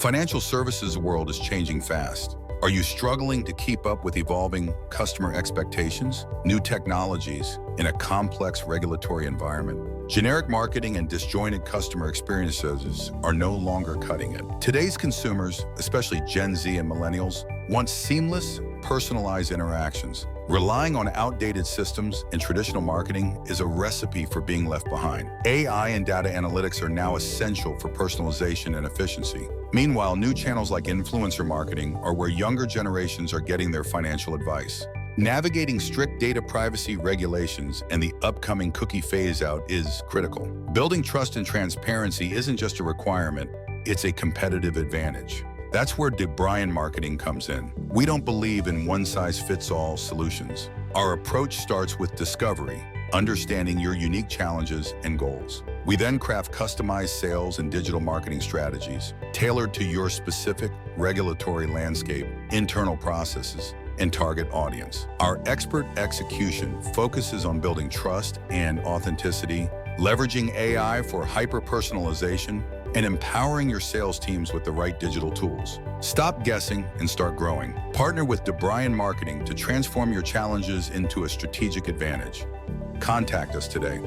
financial services world is changing fast. Are you struggling to keep up with evolving customer expectations, new technologies, in a complex regulatory environment? Generic marketing and disjointed customer experiences are no longer cutting it. Today's consumers, especially Gen Z and Millennials, want seamless, personalized interactions. Relying on outdated systems and traditional marketing is a recipe for being left behind. AI and data analytics are now essential for personalization and efficiency. Meanwhile, new channels like influencer marketing are where younger generations are getting their financial advice. Navigating strict data privacy regulations and the upcoming cookie phase-out is critical. Building trust and transparency isn't just a requirement, it's a competitive advantage. That's where DaBrian Marketing comes in. We don't believe in one-size-fits-all solutions. Our approach starts with discovery, understanding your unique challenges and goals. We then craft customized sales and digital marketing strategies, tailored to your specific regulatory landscape, internal processes, and target audience. Our expert execution focuses on building trust and authenticity, leveraging AI for hyper-personalization, and empowering your sales teams with the right digital tools. Stop guessing and start growing. Partner with DaBrian Marketing to transform your challenges into a strategic advantage. Contact us today.